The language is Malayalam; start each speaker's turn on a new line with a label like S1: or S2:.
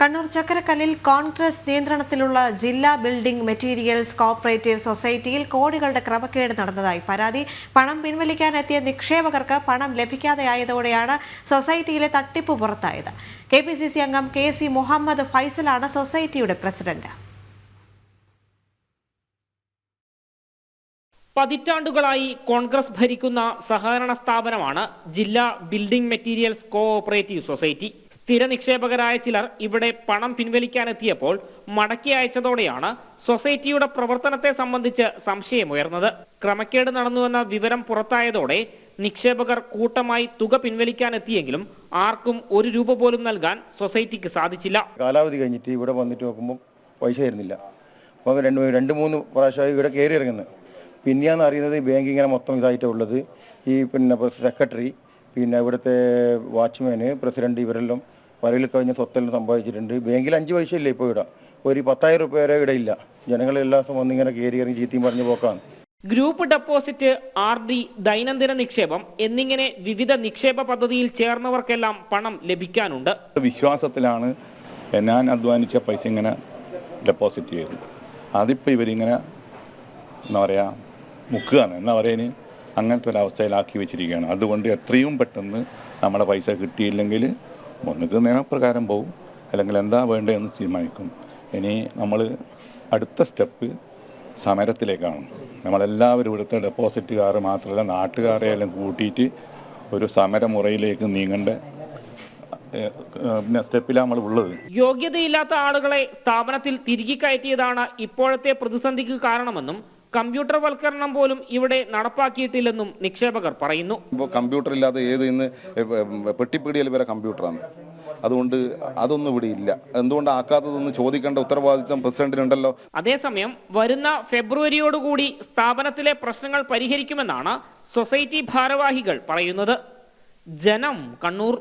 S1: കണ്ണൂർ ചക്കരക്കല്ലിൽ കോൺഗ്രസ് നിയന്ത്രണത്തിലുള്ള ജില്ലാ ബിൽഡിംഗ് മെറ്റീരിയൽസ് കോഓപ്പറേറ്റീവ് സൊസൈറ്റിയിൽ കോടികളുടെ ക്രമക്കേട് നടന്നതായി പരാതി. പണം പിൻവലിക്കാനെത്തിയ നിക്ഷേപകർക്ക് പണം ലഭിക്കാതെയായതോടെയാണ് സൊസൈറ്റിയിലെ തട്ടിപ്പ് പുറത്തായത്. KPCC അംഗം KC മുഹമ്മദ് ഫൈസലാണ് സൊസൈറ്റിയുടെ പ്രസിഡന്റ്.
S2: പതിറ്റാണ്ടുകളായി കോൺഗ്രസ് ഭരിക്കുന്ന സഹകരണ സ്ഥാപനമാണ് ജില്ലാ ബിൽഡിംഗ് മെറ്റീരിയൽസ് കോഓപ്പറേറ്റീവ് സൊസൈറ്റി. സ്ഥിര നിക്ഷേപകരായ ചിലർ ഇവിടെ പണം പിൻവലിക്കാനെത്തിയപ്പോൾ മടക്കി അയച്ചതോടെയാണ് സൊസൈറ്റിയുടെ പ്രവർത്തനത്തെ സംബന്ധിച്ച് സംശയമുയർന്നത്. ക്രമക്കേട് നടന്നുവെന്ന വിവരം പുറത്തായതോടെ നിക്ഷേപകർ കൂട്ടമായി തുക പിൻവലിക്കാനെത്തിയെങ്കിലും ആർക്കും ഒരു രൂപ പോലും നൽകാൻ സൊസൈറ്റിക്ക് സാധിച്ചില്ല.
S3: കാലാവധി കഴിഞ്ഞിട്ട് ഇവിടെ വന്നിട്ട് നോക്കുമ്പോൾ പൈസ തരുന്നില്ല. അപ്പോൾ രണ്ട് മൂന്ന് പ്രാവശ്യമായി ഇവിടെ കയറി ഇറങ്ങുന്നത്. പിന്നെയാണെന്ന് അറിയുന്നത് ബാങ്ക് ഇങ്ങനെ മൊത്തം ഇതായിട്ടുള്ളത്. ഈ സെക്രട്ടറി, പിന്നെ ഇവിടുത്തെ വാച്ച്മാന്, പ്രസിഡന്റ് ഇവരെല്ലാം വരയിൽ കഴിഞ്ഞ സ്വത്തെല്ലാം സമ്പാദിച്ചിട്ടുണ്ട്. ബാങ്കിൽ 5 പൈസ ഇല്ല ഇപ്പോൾ ഇവിടെ. ഒരു 10,000 രൂപ വരെ ഇവിടെ ഇല്ല. ജനങ്ങളെല്ലാം വന്നിങ്ങനെ കയറി ഇറങ്ങി ചീത്തയും പറഞ്ഞു പോക്കാണ്.
S2: ഗ്രൂപ്പ് ഡെപ്പോസിറ്റ്, RD, ദൈനംദിന നിക്ഷേപം എന്നിങ്ങനെ വിവിധ നിക്ഷേപ പദ്ധതിയിൽ ചേർന്നവർക്കെല്ലാം പണം ലഭിക്കാനുണ്ട്.
S4: വിശ്വാസത്തിലാണ് ഞാൻ അധ്വാനിച്ച പൈസ ഇങ്ങനെ ഡെപ്പോസിറ്റ് ചെയ്തു. അതിപ്പോൾ ഇവരിങ്ങനെ എന്താ പറയുക മുക്കുകയാണ്, എന്നാ പറയുക, അങ്ങനത്തെ ഒരു അവസ്ഥയിലാക്കി വെച്ചിരിക്കുകയാണ്. അതുകൊണ്ട് എത്രയും പെട്ടെന്ന് നമ്മുടെ പൈസ കിട്ടിയില്ലെങ്കിൽ ഒന്നുകിൽ നിയമപ്രകാരം പോകും, അല്ലെങ്കിൽ എന്താ വേണ്ടതെന്ന് തീരുമാനിക്കും. ഇനി നമ്മൾ അടുത്ത സ്റ്റെപ്പ് സമരത്തിലേക്കാണ്. നമ്മളെല്ലാവരും ഇവിടുത്തെ ഡെപ്പോസിറ്റുകാർ മാത്രമല്ല നാട്ടുകാരെ എല്ലാം കൂട്ടിയിട്ട് ഒരു സമരമുറയിലേക്ക് നീങ്ങേണ്ട സ്റ്റെപ്പിലാണ് നമ്മൾ ഉള്ളത്.
S2: യോഗ്യതയില്ലാത്ത ആളുകളെ സ്ഥാപനത്തിൽ തിരികെ കയറ്റിയതാണ് ഇപ്പോഴത്തെ പ്രതിസന്ധിക്ക് കാരണമെന്നും കമ്പ്യൂട്ടർ വൽക്കരണം പോലും ഇവിടെ നടപ്പാക്കിയിട്ടില്ലെന്നും നിക്ഷേപകർ പറയുന്നു.
S5: ഇപ്പോൾ കമ്പ്യൂട്ടർ ഇല്ലാതെ ഇന്ന് പെട്ടിപ്പീടിയൽ വരെ കമ്പ്യൂട്ടറാണ്. അതുകൊണ്ട് അതൊന്നും ഇവിടെ ഇല്ല. എന്തുകൊണ്ട് ആക്കാത്തതെന്ന് ചോദിക്കേണ്ട ഉത്തരവാദിത്വം പ്രസിഡന്റിനുണ്ടല്ലോ.
S2: അതേസമയം വരുന്ന ഫെബ്രുവരിയോടുകൂടി സ്ഥാപനത്തിലെ പ്രശ്നങ്ങൾ പരിഹരിക്കുമെന്നാണ് സൊസൈറ്റി ഭാരവാഹികൾ പറയുന്നത്. ജനം, കണ്ണൂർ.